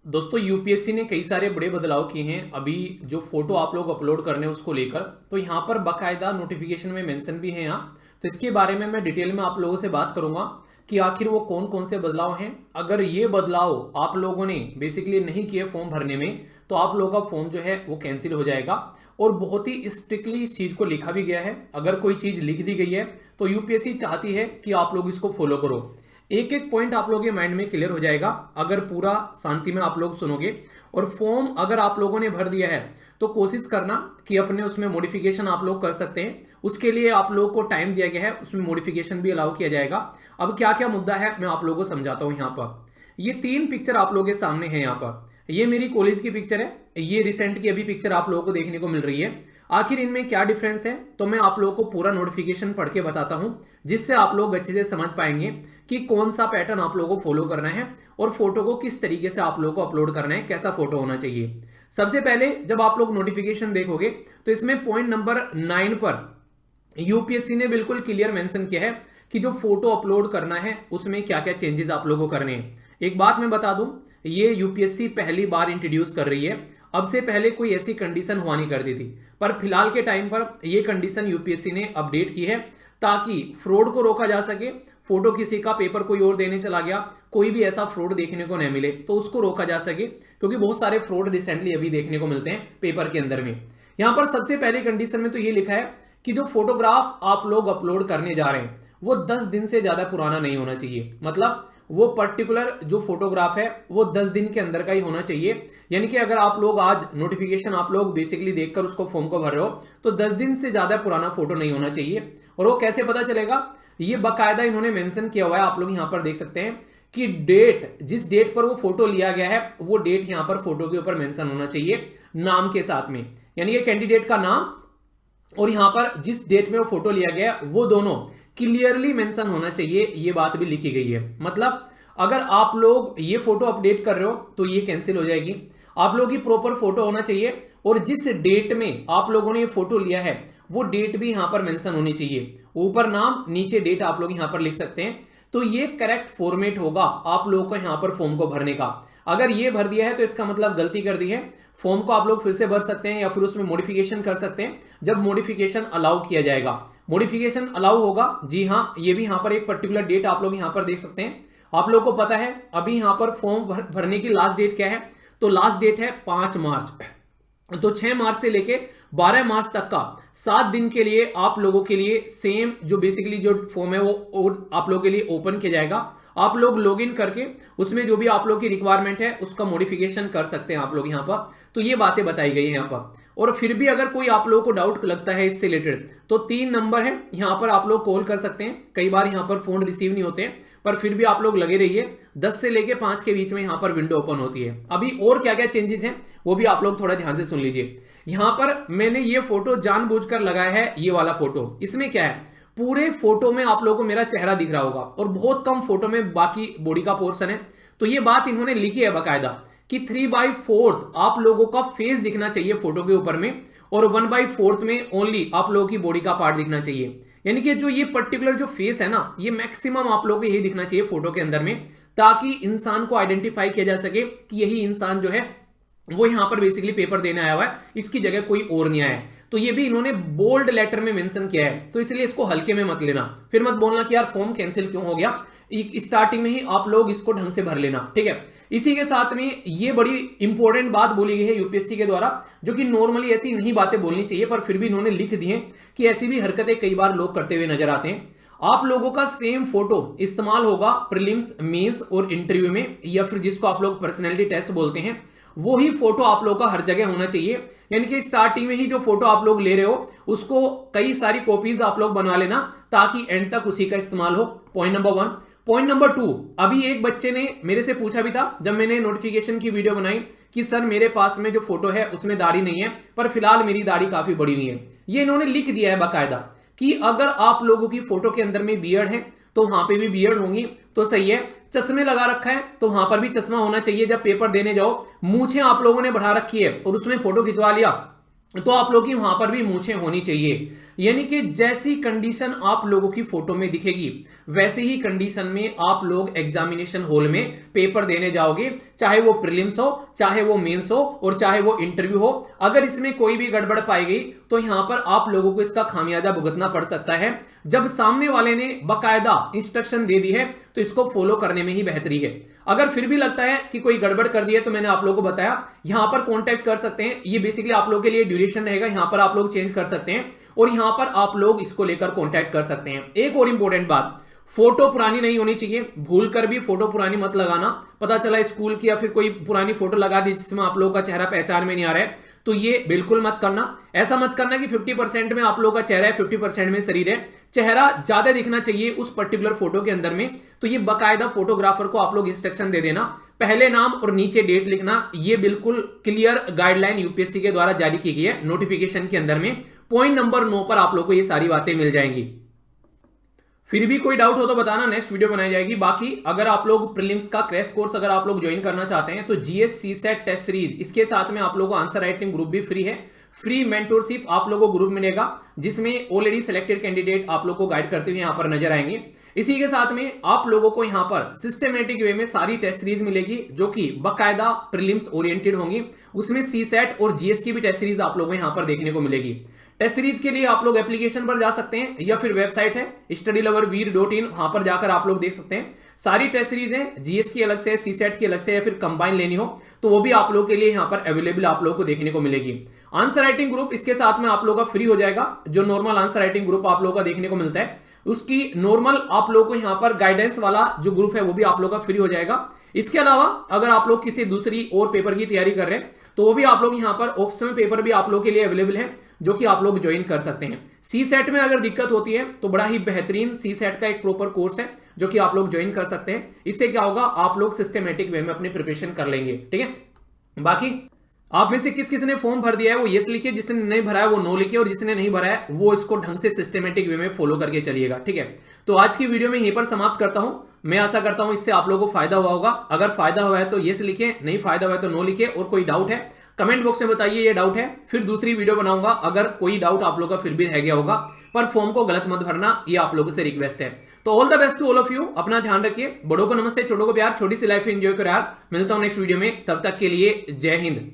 दोस्तों यूपीएससी ने कई सारे बड़े बदलाव किए हैं अभी जो फोटो आप लोग अपलोड करने हैं उसको लेकर। तो यहाँ पर बाकायदा नोटिफिकेशन में मेंशन भी है यहाँ। तो इसके बारे में मैं डिटेल में आप लोगों से बात करूंगा कि आखिर वो कौन कौन से बदलाव हैं। अगर ये बदलाव आप लोगों ने बेसिकली नहीं किए फॉर्म भरने में तो आप लोगों का फॉर्म जो है वो कैंसिल हो जाएगा। और बहुत ही स्ट्रिक्टली इस चीज को लिखा भी गया है। अगर कोई चीज लिख दी गई है तो यूपीएससी चाहती है कि आप लोग इसको फॉलो करो। एक एक पॉइंट आप लोगों के माइंड में क्लियर हो जाएगा अगर पूरा शांति में आप लोग सुनोगे। और फॉर्म अगर आप लोगों ने भर दिया है तो कोशिश करना कि अपने उसमें मॉडिफिकेशन आप लोग कर सकते हैं। उसके लिए आप लोगों को टाइम दिया गया है, उसमें मॉडिफिकेशन भी अलाउ किया जाएगा। अब क्या क्या मुद्दा है मैं आप लोगों को समझाता हूं। यहाँ पर ये तीन पिक्चर आप लोगों के सामने है। यहाँ पर ये मेरी कॉलेज की पिक्चर है, ये रिसेंट की अभी पिक्चर आप लोगों को देखने को मिल रही है। आखिर इनमें क्या डिफरेंस है तो मैं आप लोगों को पूरा नोटिफिकेशन पढ़ के बताता हूं, जिससे आप लोग अच्छे से समझ पाएंगे कि कौन सा पैटर्न आप लोगों को फॉलो करना है और फोटो को किस तरीके से आप लोगों को अपलोड करना है, कैसा फोटो होना चाहिए। सबसे पहले जब आप लोग नोटिफिकेशन देखोगे तो इसमें पॉइंट नंबर 9 पर यूपीएससी ने बिल्कुल क्लियर मेंशन किया है कि जो फोटो अपलोड करना है उसमें क्या क्या चेंजेस आप लोगों को करने हैं। एक बात मैं बता दूं, ये यूपीएससी पहली बार इंट्रोड्यूस कर रही है। अब से पहले कोई ऐसी कंडीशन हुआ नहीं करती थी, पर फिलहाल के टाइम पर यह कंडीशन यूपीएससी ने अपडेट की है ताकि फ्रॉड को रोका जा सके। फोटो किसी का पेपर कोई और देने चला गया, कोई भी ऐसा फ्रॉड देखने को नहीं मिले तो उसको रोका जा सके, क्योंकि बहुत सारे फ्रॉड रिसेंटली अभी देखने को मिलते हैं पेपर के अंदर में। यहां पर सबसे पहली कंडीशन में तो ये लिखा है कि जो फोटोग्राफ आप लोग अपलोड करने जा रहे हैं वो 10 दिन से ज्यादा पुराना नहीं होना चाहिए। मतलब वो पर्टिकुलर जो फोटोग्राफ है वो 10 दिन के अंदर का ही होना चाहिए। यानी कि अगर आप लोग आज नोटिफिकेशन आप लोग बेसिकली देखकर उसको फॉर्म को भर रहे हो तो 10 दिन से ज्यादा पुराना फोटो नहीं होना चाहिए। और वो कैसे पता चलेगा, ये बाकायदा इन्होंने मेंशन किया हुआ है। आप लोग यहां पर देख सकते हैं कि डेट, जिस डेट पर वो फोटो लिया गया है वो डेट यहां पर फोटो के ऊपर मेंशन होना चाहिए नाम के साथ में। यानी कि कैंडिडेट का नाम और यहां पर जिस डेट में वो फोटो लिया गया वो दोनों क्लियरली मेंशन होना चाहिए। ये बात भी लिखी गई है। मतलब अगर आप लोग ये फोटो अपडेट कर रहे हो तो ये कैंसिल हो जाएगी। आप लोगों की प्रॉपर फोटो होना चाहिए और जिस डेट में आप लोगों ने ये फोटो लिया है वो डेट भी यहां पर मेंशन होनी चाहिए। ऊपर नाम नीचे डेट आप लोग यहां पर लिख सकते हैं। तो ये करेक्ट फॉर्मेट होगा आप लोगों को यहां पर फॉर्म को भरने का। अगर ये भर दिया है तो इसका मतलब गलती कर दी है। फॉर्म को आप लोग फिर से भर सकते हैं या फिर उसमें मॉडिफिकेशन कर सकते हैं जब मॉडिफिकेशन अलाउ किया जाएगा। मॉडिफिकेशन अलाउ होगा, जी हां, ये भी यहां पर एक पर्टिकुलर डेट आप लोग यहां पर देख सकते हैं। आप लोग को पता है अभी यहां पर फॉर्म भरने की लास्ट डेट क्या है, तो लास्ट डेट है 5 मार्च। तो 6 मार्च से लेके 12 मार्च तक का 7 दिन के लिए आप लोगों के लिए सेम जो बेसिकली जो फॉर्म है वो आप लोगों के लिए ओपन किया जाएगा। आप लोग लॉगिन करके उसमें जो भी आप लोग की रिक्वायरमेंट है उसका मॉडिफिकेशन कर सकते हैं आप लोग यहां पर। तो ये बातें बताई गई है यहां पर। और फिर भी अगर कोई आप लोगों को डाउट लगता है इससे रिलेटेड तो 3 नंबर है यहां पर, आप लोग कॉल कर सकते हैं। कई बार यहां पर फोन रिसीव नहीं होते पर फिर भी आप लोग लगे रहिए। 10 से लेके 5 के बीच में यहां पर विंडो ओपन होती है। अभी और क्या क्या चेंजेस हैं वो भी आप लोग थोड़ा ध्यान से सुन लीजिए। यहां पर मैंने ये फोटो जानबूझकर लगाया है, ये वाला फोटो। इसमें क्या है, पूरे फोटो में आप लोगों को मेरा चेहरा दिख रहा होगा और बहुत कम फोटो में बाकी बॉडी का पोर्शन है। तो ये बात इन्होंने लिखी है बाकायदा कि 3/4 आप लोगों का फेस दिखना चाहिए फोटो के ऊपर में और 1/4 में ओनली आप लोगों की बॉडी का पार्ट दिखना चाहिए। यानी कि जो ये पर्टिकुलर जो फेस है ना, ये मैक्सिमम आप लोगों को यही दिखना चाहिए फोटो के अंदर में, ताकि इंसान को आइडेंटिफाई किया जा सके कि यही इंसान जो है वो यहां पर बेसिकली पेपर देने आया हुआ है, इसकी जगह कोई और नहीं आया है। तो ये भी इन्होंने बोल्ड लेटर में मेंशन किया है, तो इसलिए इसको हल्के में मत लेना। फिर मत बोलना कि यार फॉर्म कैंसिल क्यों हो गया, स्टार्टिंग में ही आप लोग इसको ढंग से भर लेना, ठीक है। इसी के साथ में ये बड़ी इंपॉर्टेंट बात बोली गई है यूपीएससी के द्वारा, जो कि नॉर्मली ऐसी नहीं बातें बोलनी चाहिए पर फिर भी इन्होंने लिख दी है कि ऐसी भी हरकतें कई बार लोग करते हुए नजर आते हैं। आप लोगों का सेम फोटो इस्तेमाल होगा प्रीलिम्स, मेंस और इंटरव्यू में, या फिर जिसको आप लोग पर्सनैलिटी टेस्ट बोलते हैं, वो ही फोटो आप लोगों का हर जगह होना चाहिए। यानी कि स्टार्टिंग में ही जो फोटो आप लोग ले रहे हो उसको कई सारी कॉपीज आप लोग बना लेना ताकि एंड तक उसी का इस्तेमाल हो। Point number 1। पॉइंट नंबर 2, अभी एक बच्चे ने मेरे से पूछा भी था जब मैंने नोटिफिकेशन की वीडियो बनाई कि सर मेरे पास में जो फोटो है उसमें दाढ़ी नहीं है पर फिलहाल मेरी दाढ़ी काफी बड़ी हुई है। ये इन्होंने लिख दिया है बाकायदा कि अगर आप लोगों की फोटो के अंदर में बियर्ड है तो वहां पे भी बियर्ड होंगी तो सही है। चश्मे लगा रखा है तो वहां पर भी चश्मा होना चाहिए जब पेपर देने जाओ। मूछें आप लोगों ने बढ़ा रखी है और उसमें फोटो खिंचवा लिया तो आप लोगों की वहां पर भी मूछें होनी चाहिए। यानी कि जैसी कंडीशन आप लोगों की फोटो में दिखेगी वैसे ही कंडीशन में आप लोग एग्जामिनेशन हॉल में पेपर देने जाओगे, चाहे वो प्रीलिम्स हो, चाहे वो मेंस हो और चाहे वो इंटरव्यू हो। अगर इसमें कोई भी गड़बड़ पाई गई तो यहां पर आप लोगों को इसका खामियाजा भुगतना पड़ सकता है। जब सामने वाले ने बकायदा इंस्ट्रक्शन दे दी है तो इसको फॉलो करने में ही बेहतरी है। अगर फिर भी लगता है कि कोई गड़बड़ कर दी है तो मैंने आप लोगों को बताया यहां पर कांटेक्ट कर सकते हैं। ये बेसिकली आप लोगों के लिए ड्यूरेशन रहेगा, यहां पर आप लोग चेंज कर सकते हैं और यहां पर आप लोग इसको लेकर कांटेक्ट कर सकते हैं। एक और इंपॉर्टेंट बात, फोटो पुरानी नहीं होनी चाहिए, भूल कर भी फोटो पुरानी मत लगाना। पता चला स्कूल की या फिर कोई पुरानी फोटो लगा दी जिसमें आप लोगों का चेहरा पहचान में नहीं आ रहा है, तो ये बिल्कुल मत करना। ऐसा मत करना कि 50% में आप लोगों का चेहरा है, 50% में शरीर है। चेहरा ज्यादा दिखना चाहिए उस पर्टिकुलर फोटो के अंदर में, तो ये बकायदा फोटोग्राफर को आप लोग इंस्ट्रक्शन दे देना। पहले नाम और नीचे डेट लिखना, ये बिल्कुल क्लियर गाइडलाइन यूपीएससी के द्वारा जारी की गई है नोटिफिकेशन के अंदर में। पॉइंट नंबर 9 पर आप लोग को ये सारी बातें मिल जाएंगी। फिर भी कोई डाउट हो तो बताना, नेक्स्ट वीडियो बनाई जाएगी। बाकी अगर आप लोग प्रीलिम्स का क्रैश कोर्स अगर आप लोग ज्वाइन करना चाहते हैं तो जीएस सीसेट टेस्ट सीरीज, इसके साथ में आप लोगों को आंसर राइटिंग ग्रुप भी फ्री है। फ्री मेंटोरशिप आप लोगों को ग्रुप मिलेगा जिसमें ऑलरेडी सिलेक्टेड कैंडिडेट आप लोग को गाइड करते हुए यहां पर नजर आएंगे। इसी के साथ में आप लोगों को यहां पर सिस्टमेटिक वे में सारी टेस्ट सीरीज मिलेगी जो कि बकायदा प्रीलिम्स ओरिएंटेड होंगी। उसमें सीसेट और जीएस की भी टेस्ट सीरीज आप लोगों को यहां पर देखने को मिलेगी। टेस्ट सीरीज के लिए आप लोग एप्लीकेशन पर जा सकते हैं या फिर वेबसाइट है studyloverveer.in, वहां पर जाकर आप लोग देख सकते हैं। सारी टेस्ट सीरीज है, जीएस की अलग से, सीसेट की अलग से, या फिर कंबाइन लेनी हो तो वो भी आप लोग के लिए यहां पर अवेलेबल आप लोग को देखने को मिलेगी। आंसर राइटिंग ग्रुप इसके साथ में आप लोग का फ्री हो जाएगा। जो नॉर्मल आंसर राइटिंग ग्रुप आप लोग का देखने को मिलता है उसकी नॉर्मल आप लोग को यहां पर गाइडेंस वाला जो ग्रुप है वो भी आप लोग का फ्री हो जाएगा। इसके अलावा अगर आप लोग किसी दूसरी और पेपर की तैयारी कर रहे हैं तो वो भी आप लोग यहां पर ऑप्शनल पेपर भी आप लोग के लिए अवेलेबल है जो कि आप लोग ज्वाइन कर सकते हैं। सी सेट में अगर दिक्कत होती है तो बड़ा ही बेहतरीन सी सेट का एक प्रॉपर कोर्स है जो कि आप लोग ज्वाइन कर सकते हैं। इससे क्या होगा, आप लोग सिस्टमेटिक वे में अपनी प्रिपरेशन कर लेंगे। ठीक है, बाकी आप में से किस किस ने फॉर्म भर दिया है वो यस लिखिए, जिसने नहीं भरा है वो नो लिखिए, और जिसने नहीं भरा है वो इसको ढंग से सिस्टमेटिक वे में फॉलो करके चलिएगा। ठीक है, तो आज की वीडियो में यहीं पर समाप्त करता हूं। मैं आशा करता हूं इससे आप लोगों को फायदा हुआ होगा। अगर फायदा हुआ है तो यस लिखिए, नहीं फायदा हुआ है तो नो लिखिए, और कोई डाउट है कमेंट बॉक्स में बताइए ये डाउट है, फिर दूसरी वीडियो बनाऊंगा अगर कोई डाउट आप लोगों का फिर भी रह गया होगा। पर फॉर्म को गलत मत भरना, ये आप लोगों से रिक्वेस्ट है। तो all the best to all of you, अपना ध्यान रखिए, बड़ों को नमस्ते, छोटों को प्यार, छोटी सी लाइफ एंजॉय करो यार। मिलता हूं नेक्स्ट वीडियो में, तब तक के लिए जय हिंद।